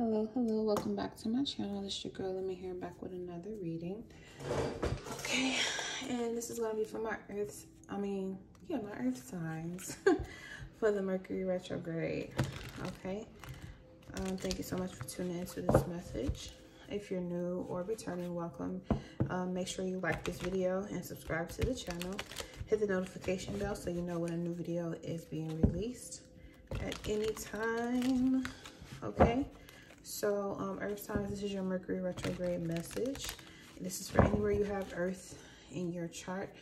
Hello, welcome back to my channel. This is your girl, Lemmy here, back with another reading. Okay, and this is going to be for my my earth signs for the Mercury retrograde. Okay, thank you so much for tuning into this message. If you're new or returning, welcome. Make sure you like this video and subscribe to the channel. Hit the notification bell so you know when a new video is being released at any time. Okay, so earth signs, this is your Mercury retrograde message. This is for anywhere you have earth in your chart.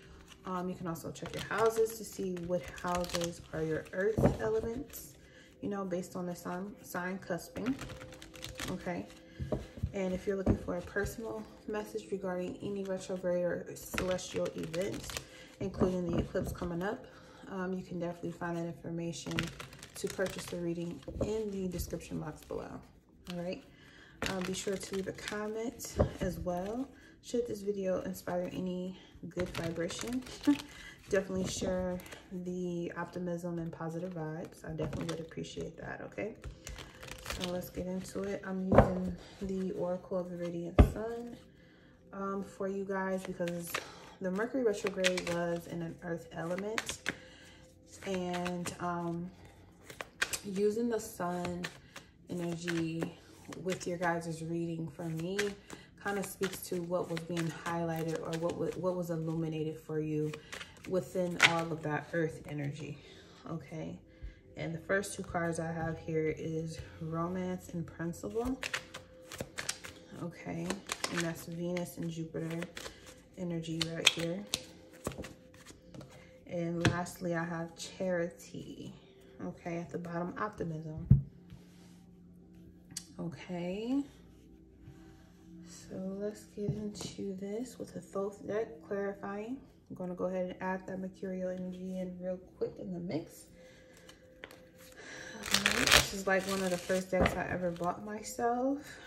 You can also check your houses to see what houses are your earth elements, you know, based on the sign cusping. Okay, and if you're looking for a personal message regarding any retrograde or celestial events, including the eclipse coming up, you can definitely find that information to purchase the reading in the description box below. All right, be sure to leave a comment as well. Should this video inspire any good vibration, definitely share the optimism and positive vibes. I definitely would appreciate that. Okay, so let's get into it. I'm using the Oracle of the Radiant Sun for you guys because the Mercury retrograde was in an earth element, and using the sun energy with your guys' reading for me kind of speaks to what was being highlighted or what was illuminated for you within all of that earth energy. Okay, and the first two cards I have here is Romance and Principle. Okay, and that's Venus and Jupiter energy right here. And lastly, I have Charity. Okay, at the bottom, Optimism. Okay, so let's get into this with a Thoth deck, clarifying. I'm going to go ahead and add that Mercurial energy in real quick in the mix. This is like one of the first decks I ever bought myself.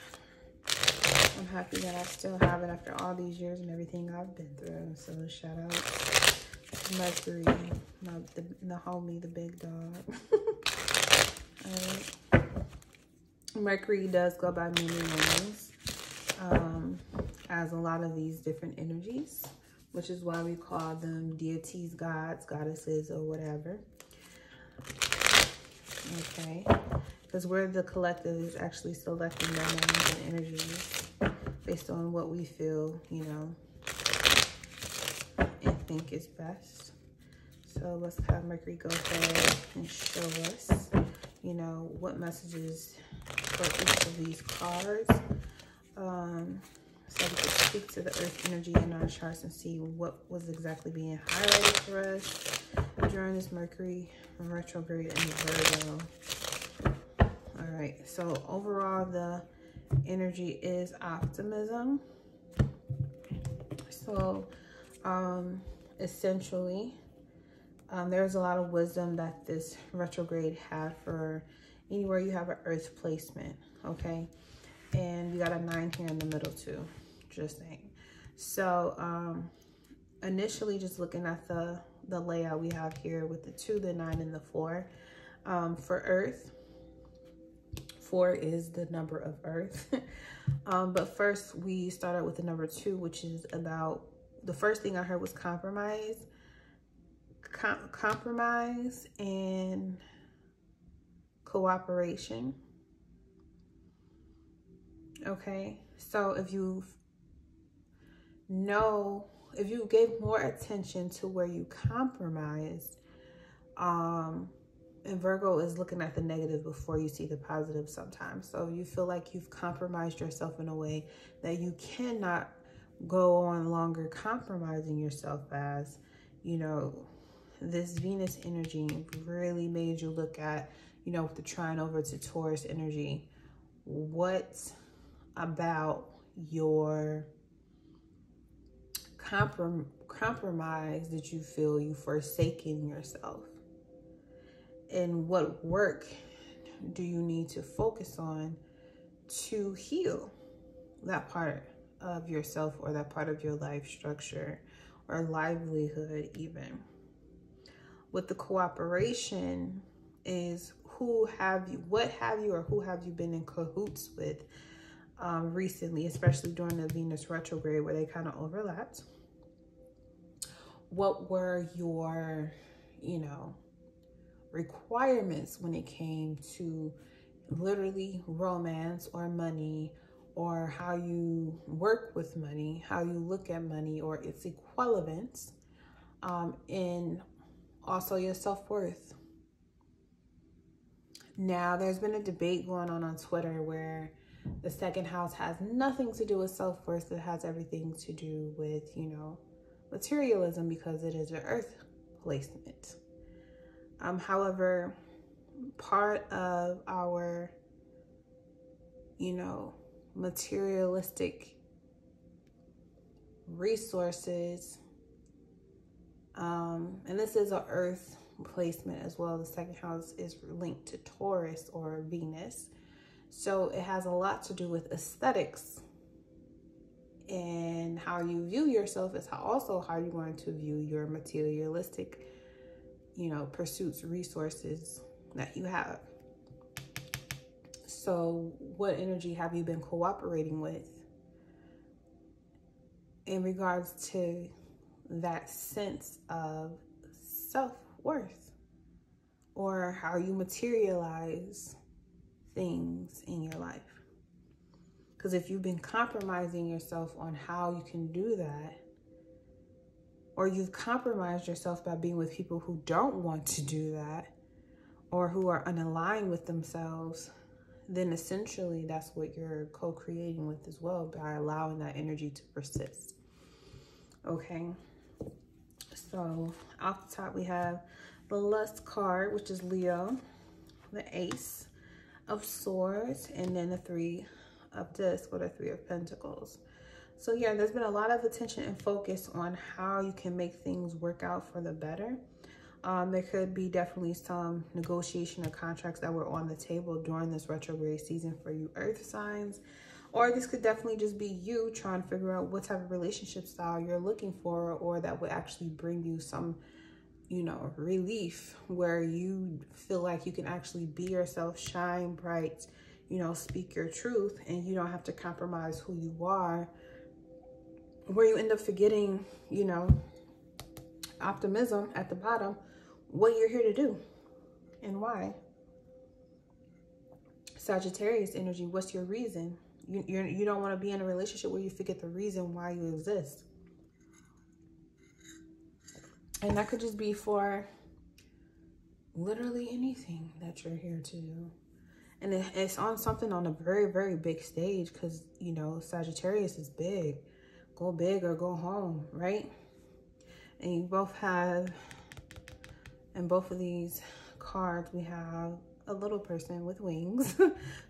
I'm happy that I still have it after all these years and everything I've been through. So shout out to Mercury, the homie, the big dog. All right. Mercury does go by many names, as a lot of these different energies, which is why we call them deities, gods, goddesses, or whatever. Okay, because we're the collective is actually selecting their names and energies based on what we feel, you know, and think is best. So let's have Mercury go ahead and show us, you know, what messages for each of these cards, so we can speak to the earth energy in our charts and see what was exactly being highlighted for us during this Mercury retrograde in Virgo. All right, so overall the energy is optimism. So essentially there's a lot of wisdom that this retrograde had for anywhere you have an earth placement. Okay, and you got a 9 here in the middle too, just saying. So initially just looking at the layout we have here with the 2, the 9, and the 4. For earth, 4 is the number of earth. But first we started with the number 2, which is about, the first thing I heard was compromise and cooperation. Okay, so if you gave more attention to where you compromised, and Virgo is looking at the negative before you see the positive sometimes. So you feel like you've compromised yourself in a way that you cannot go on longer compromising yourself, as, you know, this Venus energy really made you look at, you know, with the trine over to Taurus energy, what about your compromise did you feel you forsaken yourself? And what work do you need to focus on to heal that part of yourself or that part of your life structure or livelihood even? With the cooperation is what have you or who have you been in cahoots with recently, especially during the Venus retrograde where they kind of overlapped. What were your, you know, requirements when it came to literally romance or money, or how you work with money, how you look at money or its equivalents, and also your self-worth. Now, there's been a debate going on Twitter where the second house has nothing to do with self-worth. It has everything to do with, you know, materialism, because it is an earth placement. However, part of our, you know, materialistic resources, and this is an earth placement as well. The second house is linked to Taurus or Venus, so it has a lot to do with aesthetics, and how you view yourself is also how you're going to view your materialistic, you know, pursuits, resources that you have. So what energy have you been cooperating with in regards to that sense of self-worth, or how you materialize things in your life? Because if you've been compromising yourself on how you can do that, or you've compromised yourself by being with people who don't want to do that, or who are unaligned with themselves, then essentially that's what you're co-creating with as well, by allowing that energy to persist. Okay, so off the top we have the Lust card, which is Leo, the Ace of Swords, and then the Three of Discs, or the Three of Pentacles. So yeah, there's been a lot of attention and focus on how you can make things work out for the better. There could be definitely some negotiation of contracts that were on the table during this retrograde season for you earth signs. Or this could definitely just be you trying to figure out what type of relationship style you're looking for, or that would actually bring you some, you know, relief, where you feel like you can actually be yourself, shine bright, you know, speak your truth, and you don't have to compromise who you are, where you end up forgetting, you know, optimism at the bottom, what you're here to do and why. Sagittarius energy, what's your reason? You don't want to be in a relationship where you forget the reason why you exist. And that could just be for literally anything that you're here to do. And it's on something on a very, very big stage, because, you know, Sagittarius is big. Go big or go home, right? And you both have, in both of these cards, we have a little person with wings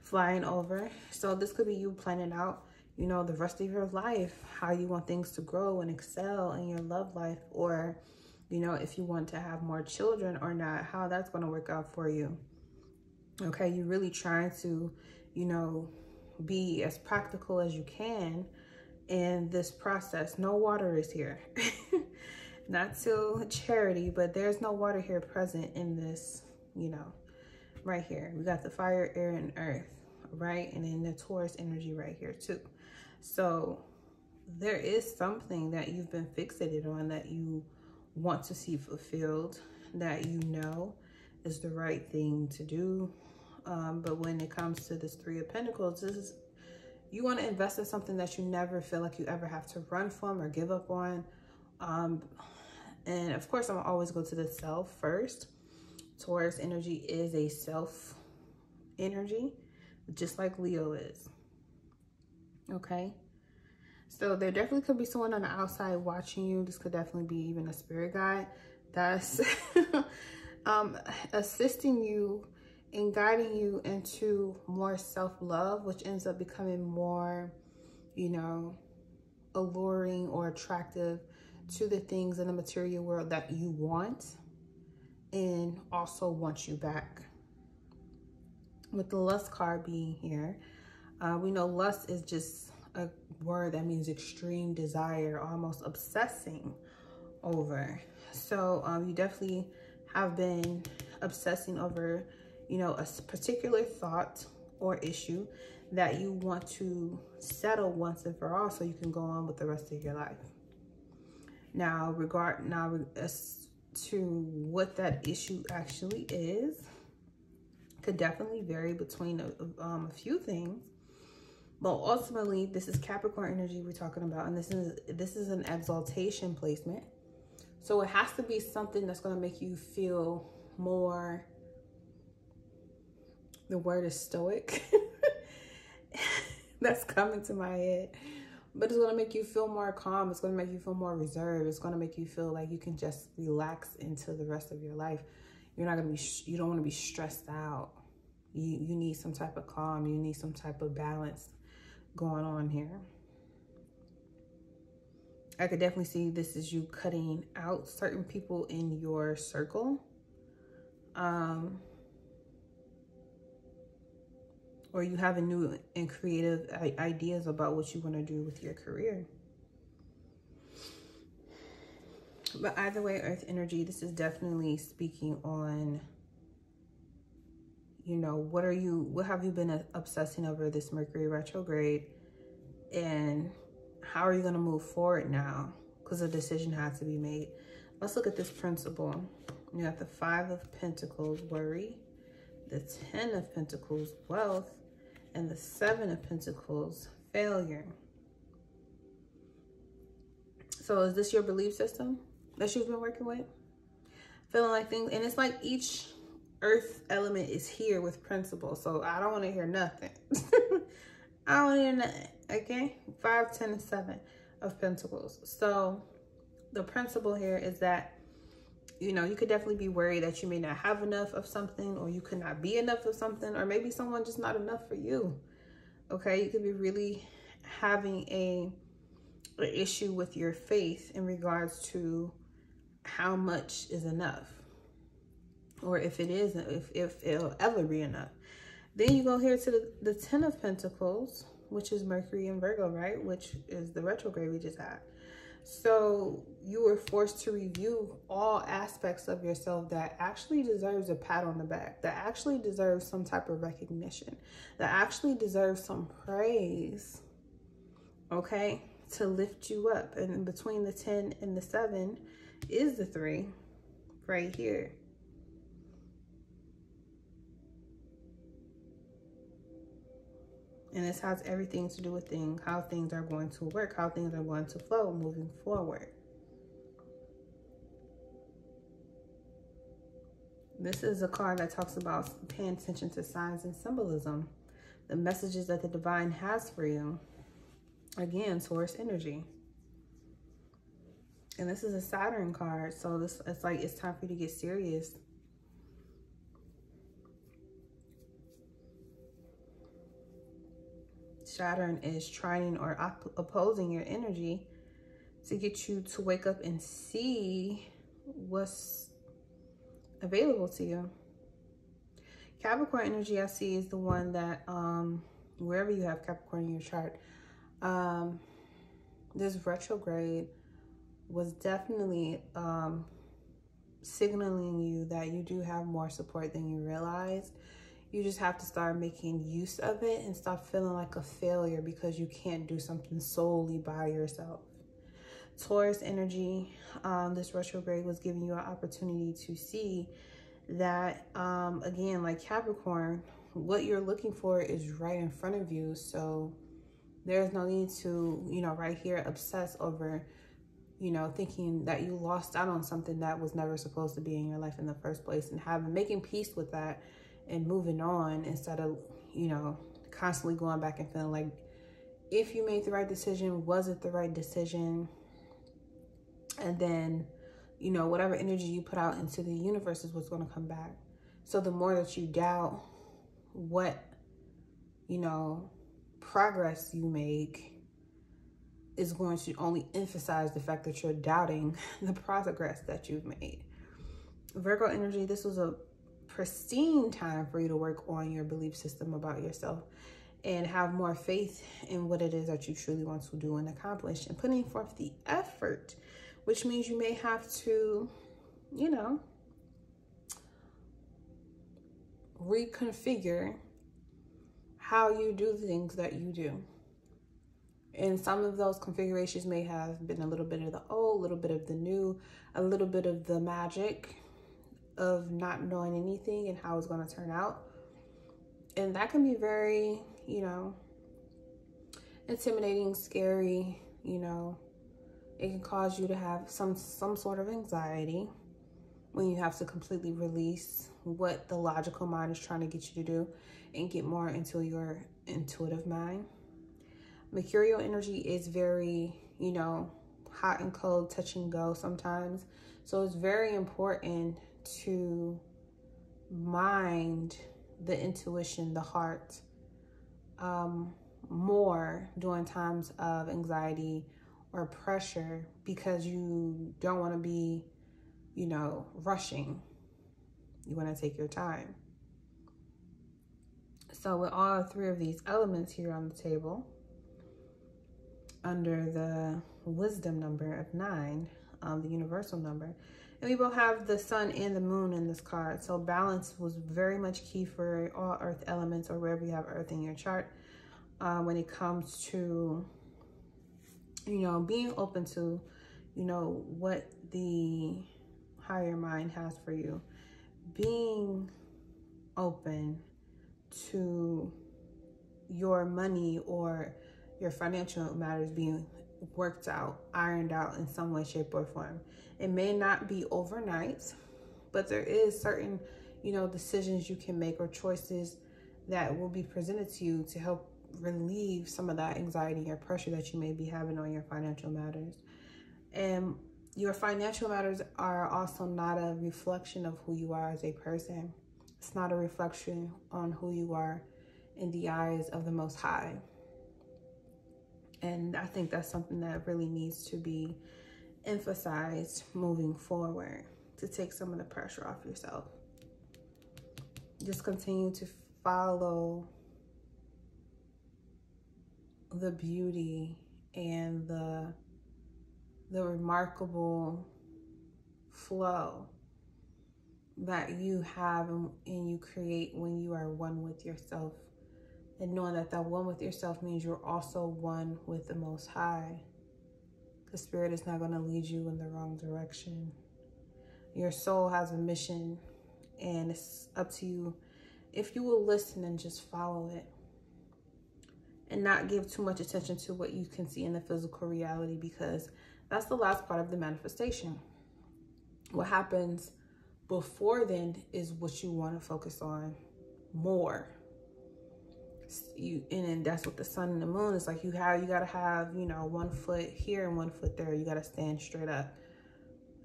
flying over. So this could be you planning out, you know, the rest of your life, how you want things to grow and excel in your love life, or, you know, if you want to have more children or not, how that's going to work out for you. Okay, you're really trying to, you know, be as practical as you can in this process. No water is here. Not to charity, but there's no water here present in this, you know, right here. We got the fire, air, and earth, right? And then the Taurus energy right here too. So there is something that you've been fixated on, that you want to see fulfilled, that you know is the right thing to do. But when it comes to this Three of Pentacles, this is, you want to invest in something that you never feel like you ever have to run from or give up on. And of course, I'm gonna always go to the self first. Taurus energy is a self energy, just like Leo is. Okay. So there definitely could be someone on the outside watching you. This could definitely be even a spirit guide that's assisting you and guiding you into more self-love, which ends up becoming more, you know, alluring or attractive to the things in the material world that you want, and also want you back. With the Lust card being here, we know lust is just a word that means extreme desire, almost obsessing over. So you definitely have been obsessing over, you know, a particular thought or issue that you want to settle once and for all so you can go on with the rest of your life. Now, as to what that issue actually is, could definitely vary between a few things. But ultimately, this is Capricorn energy we're talking about, and this is an exaltation placement. So it has to be something that's going to make you feel more, the word is stoic. That's coming to my head. But it's going to make you feel more calm. It's going to make you feel more reserved. It's going to make you feel like you can just relax into the rest of your life. You're not going to be, you don't want to be stressed out. You need some type of calm. You need some type of balance going on here. I could definitely see this as you cutting out certain people in your circle. Or you having new and creative ideas about what you want to do with your career. But either way, Earth energy, this is definitely speaking on, you know, what have you been obsessing over this Mercury retrograde, and how are you going to move forward now? Because a decision had to be made. Let's look at this principle. You have the 5 of Pentacles, worry, the 10 of Pentacles, wealth, and the 7 of Pentacles, failure. So is this your belief system that you've been working with? Feeling like things, and it's like each earth element is here with principle. So I don't want to hear nothing. I don't want to hear nothing. Okay? 5, 10, and 7 of Pentacles. So the principle here is that, you know, you could definitely be worried that you may not have enough of something, or you could not be enough of something, or maybe someone just not enough for you. Okay? You could be really having an issue with your faith in regards to how much is enough, or if it isn't, if it'll ever be enough. Then you go here to the 10 of Pentacles, which is Mercury and Virgo, right? Which is the retrograde we just had. So you were forced to review all aspects of yourself that actually deserves a pat on the back, that actually deserves some type of recognition, that actually deserves some praise, okay, to lift you up. And between the 10 and the 7 is the 3 right here. And this has everything to do with how things are going to work, how things are going to flow moving forward. This is a card that talks about paying attention to signs and symbolism, the messages that the divine has for you. Again, Taurus energy. And this is a Saturn card, so it's like it's time for you to get serious. Saturn is trining or opposing your energy to get you to wake up and see what's available to you. Capricorn energy, I see, is the one that, wherever you have Capricorn in your chart, this retrograde was definitely signaling you that you do have more support than you realize. You just have to start making use of it and stop feeling like a failure because you can't do something solely by yourself. Taurus energy, this retrograde was giving you an opportunity to see that, again, like Capricorn, what you're looking for is right in front of you. So there's no need to, you know, right here obsess over, you know, thinking that you lost out on something that was never supposed to be in your life in the first place, and making peace with that and moving on, instead of, you know, constantly going back and feeling like, if you made the right decision, was it the right decision? And then, you know, whatever energy you put out into the universe is what's going to come back. So the more that you doubt what, you know, progress you make, is going to only emphasize the fact that you're doubting the progress that you've made. Virgo energy, this was a pristine time for you to work on your belief system about yourself and have more faith in what it is that you truly want to do and accomplish, and putting forth the effort, which means you may have to, you know, reconfigure how you do the things that you do. And some of those configurations may have been a little bit of the old, a little bit of the new, a little bit of the magic of not knowing anything and how it's going to turn out. And that can be very, you know, intimidating, scary, you know. It can cause you to have some sort of anxiety when you have to completely release what the logical mind is trying to get you to do and get more into your intuitive mind. Mercurial energy is very, you know, hot and cold, touch and go sometimes. So it's very important to mind the intuition, the heart, more during times of anxiety or pressure, because you don't want to be, you know, rushing. You want to take your time. So with all three of these elements here on the table, under the wisdom number of 9, the universal number, and we both have the sun and the moon in this card. So balance was very much key for all earth elements, or wherever you have earth in your chart, when it comes to, you know, being open to, you know, what the higher mind has for you, being open to your money or your financial matters being worked out, ironed out in some way, shape, or form. It may not be overnight, but there is certain, you know, decisions you can make or choices that will be presented to you to help relieve some of that anxiety or pressure that you may be having on your financial matters. And your financial matters are also not a reflection of who you are as a person. It's not a reflection on who you are in the eyes of the Most High. And I think that's something that really needs to be emphasized moving forward, to take some of the pressure off yourself. Just continue to follow the beauty and the remarkable flow that you have and you create when you are one with yourself. And knowing that that one with yourself means you're also one with the Most High. The Spirit is not going to lead you in the wrong direction. Your soul has a mission, and it's up to you if you will listen and just follow it, and not give too much attention to what you can see in the physical reality, because that's the last part of the manifestation. What happens before then is what you want to focus on more. And then that's what the sun and the moon is like. You gotta have, you know, 1 foot here and 1 foot there. You gotta stand straight up.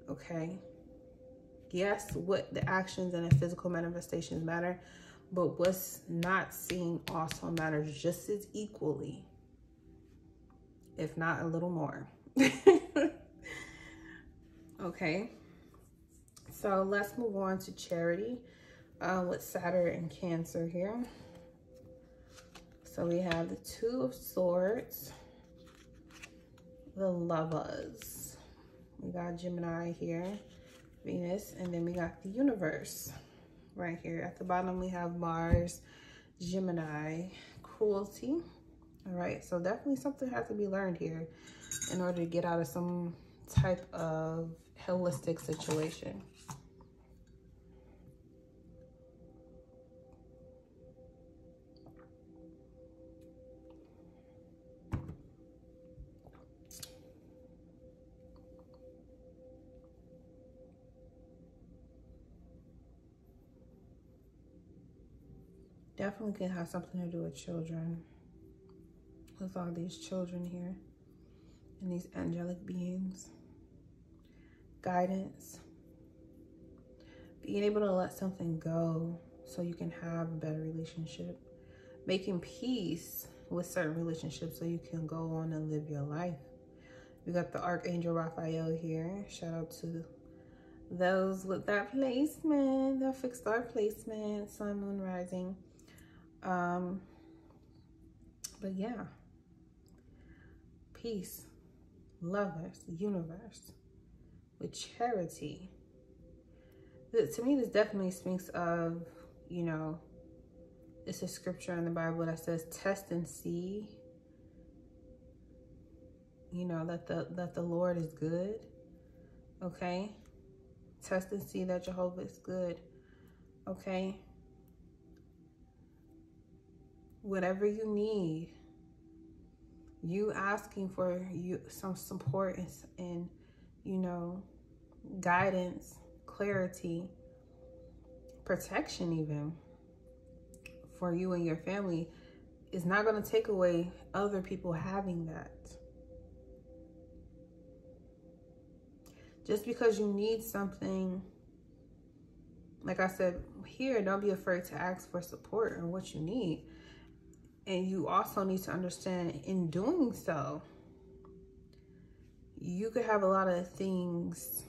Okay. Yes, what the actions and the physical manifestations matter, but what's not seen also matters just as equally, if not a little more. Okay. So let's move on to charity with Saturn and Cancer here. So we have the 2 of Swords, the Lovers. We got Gemini here, Venus, and then we got the Universe right here. At the bottom, we have Mars, Gemini, Cruelty. All right, so definitely something has to be learned here in order to get out of some type of holistic situation. Definitely can have something to do with children. With all these children here and these angelic beings. Guidance. Being able to let something go so you can have a better relationship. Making peace with certain relationships so you can go on and live your life. We got the Archangel Raphael here. Shout out to those with that placement, the fixed star placement, sun, moon, rising. But yeah, peace, Lovers, Universe, with charity. To me, this definitely speaks of, you know, it's a scripture in the Bible that says, test and see, you know, that the Lord is good. Okay. Test and see that Jehovah is good. Okay. Whatever you need, you asking for some support and you know, guidance, clarity, protection even for you and your family is not going to take away other people having that. Just because you need something, like I said here, don't be afraid to ask for support and what you need. And you also need to understand, in doing so, you could have a lot of things,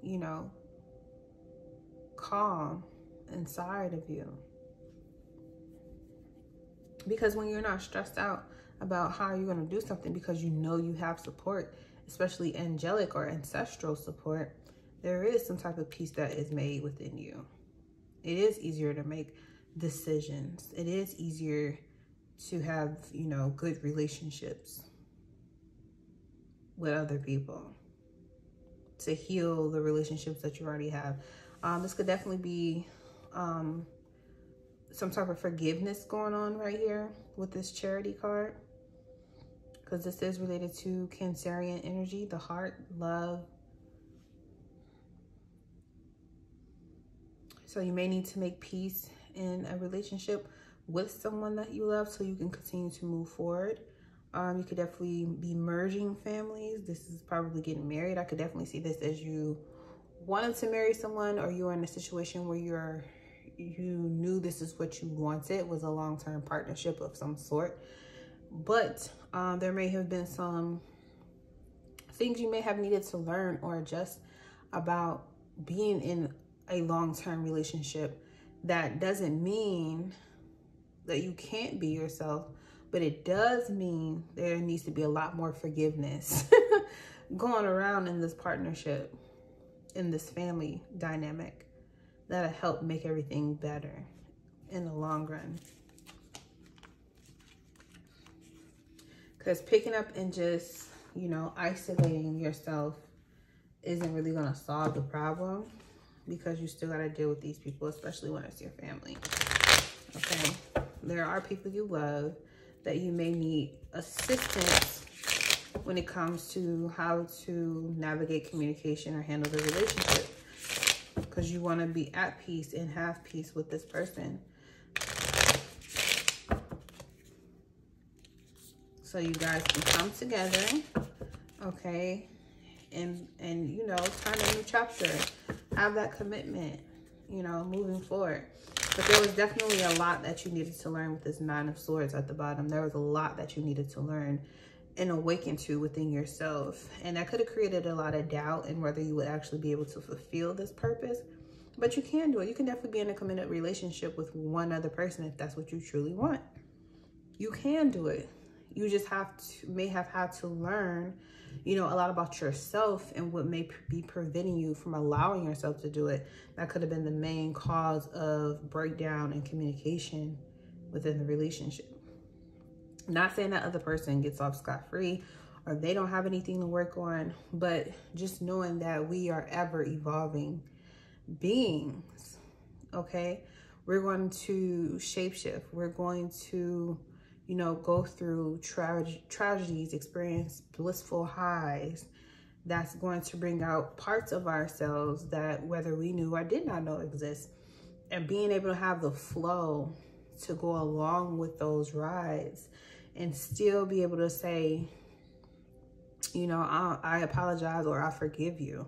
you know, calm inside of you. Because when you're not stressed out about how you're going to do something, because you know you have support, especially angelic or ancestral support, there is some type of peace that is made within you. It is easier to make decisions. It is easier to have, you know, good relationships with other people, to heal the relationships that you already have. This could definitely be some type of forgiveness going on right here with this Charity card, because this is related to Cancerian energy, the heart, love. So you may need to make peace in a relationship with someone that you love so you can continue to move forward. You could definitely be merging families. This is probably getting married. I could definitely see this as you wanted to marry someone, or you're in a situation where you knew this is what you wanted, was a long-term partnership of some sort. But there may have been some things you may have needed to learn or adjust about being in a long-term relationship. That doesn't mean that you can't be yourself, but it does mean there needs to be a lot more forgiveness going around in this partnership, in this family dynamic, that'll help make everything better in the long run. Because picking up and just, you know, isolating yourself isn't really going to solve the problem, because you still got to deal with these people, especially when it's your family. Okay. There are people you love that you may need assistance when it comes to how to navigate communication or handle the relationship, because you want to be at peace and have peace with this person. So you guys can come together, okay, and you know, turn a new chapter, have that commitment, you know, moving forward. But there was definitely a lot that you needed to learn with this Nine of Swords at the bottom. There was a lot that you needed to learn and awaken to within yourself. And that could have created a lot of doubt in whether you would actually be able to fulfill this purpose. But you can do it. You can definitely be in a committed relationship with one other person if that's what you truly want. You can do it. You just may have had to learn, you know, a lot about yourself and what may be preventing you from allowing yourself to do it. That could have been the main cause of breakdown in communication within the relationship. Not saying that other person gets off scot-free or they don't have anything to work on, but just knowing that we are ever evolving beings, okay? We're going to shapeshift. We're going to, you know, go through tragedies, experience blissful highs. That's going to bring out parts of ourselves that whether we knew or did not know exist. And being able to have the flow to go along with those rides and still be able to say, you know, I apologize or I forgive you.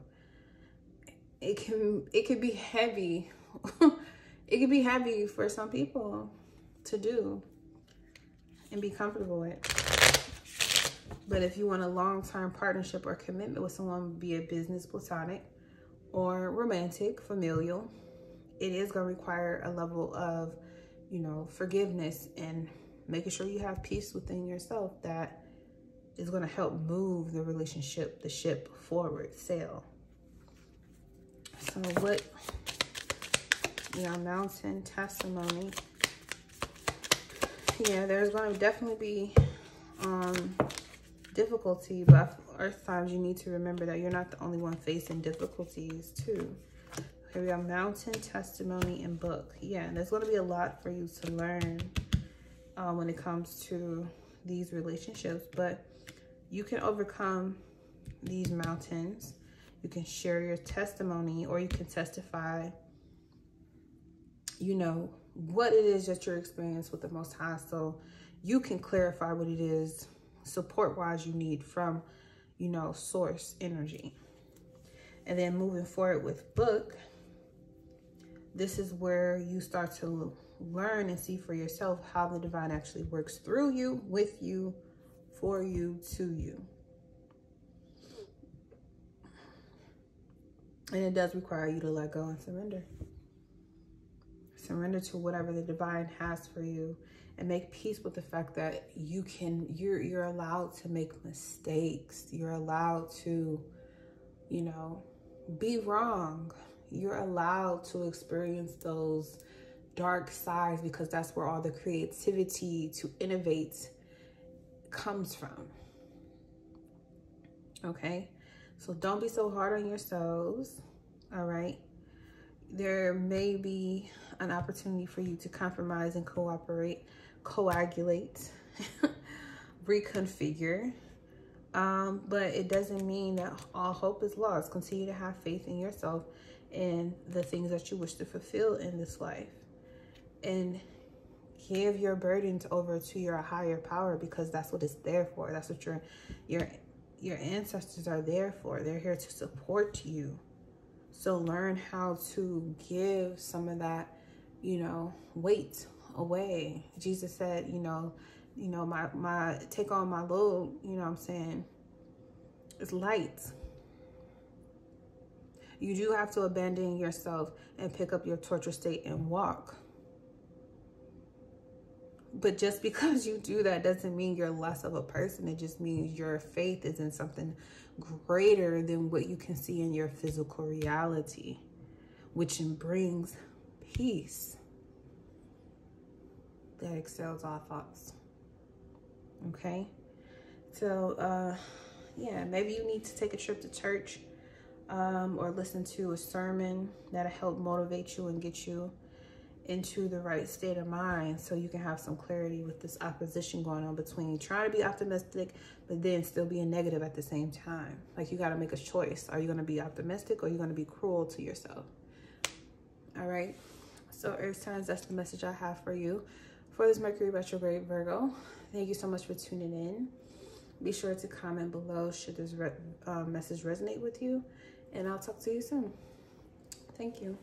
It can be heavy. It can be heavy for some people to do and be comfortable with. But if you want a long-term partnership or commitment with someone, be it business, platonic, or romantic, familial, it is going to require a level of, you know, forgiveness and making sure you have peace within yourself that is going to help move the relationship, the ship forward, sail. So what We got mountain testimony. Yeah, there's going to definitely be difficulty, but Earth signs, you need to remember that you're not the only one facing difficulties too. Okay, we got mountain, testimony, and book. Yeah, and there's going to be a lot for you to learn when it comes to these relationships, but you can overcome these mountains. You can share your testimony, or you can testify, you know, what it is that you're experiencing with the Most High, so you can clarify what it is support-wise you need from, you know, source energy. And then moving forward with book, this is where you start to learn and see for yourself how the divine actually works through you, with you, for you, to you. And it does require you to let go and surrender. Surrender to whatever the divine has for you, and make peace with the fact that you're allowed to make mistakes. You're allowed to, you know, be wrong. You're allowed to experience those dark sides, because that's where all the creativity to innovate comes from. Okay? So don't be so hard on yourselves. All right? There may be an opportunity for you to compromise and cooperate, coagulate, reconfigure. But it doesn't mean that all hope is lost. Continue to have faith in yourself and the things that you wish to fulfill in this life. And give your burdens over to your higher power, because that's what it's there for. That's what your ancestors are there for. They're here to support you. So learn how to give some of that, you know, weight away. Jesus said, you know, my take on my load, you know what I'm saying, it's light. You do have to abandon yourself and pick up your torture state and walk. But just because you do that doesn't mean you're less of a person. It just means your faith is in something greater than what you can see in your physical reality, which brings peace that excels all thoughts. Okay? So, yeah, maybe you need to take a trip to church, or listen to a sermon that'll help motivate you and get you into the right state of mind, so you can have some clarity with this opposition going on between trying to be optimistic but then still being negative at the same time. Like, you got to make a choice. Are you going to be optimistic, or are you going to be cruel to yourself? All right. So Earth signs, that's the message I have for you for this Mercury retrograde Virgo. Thank you so much for tuning in. Be sure to comment below should this message resonate with you, and I'll talk to you soon. Thank you.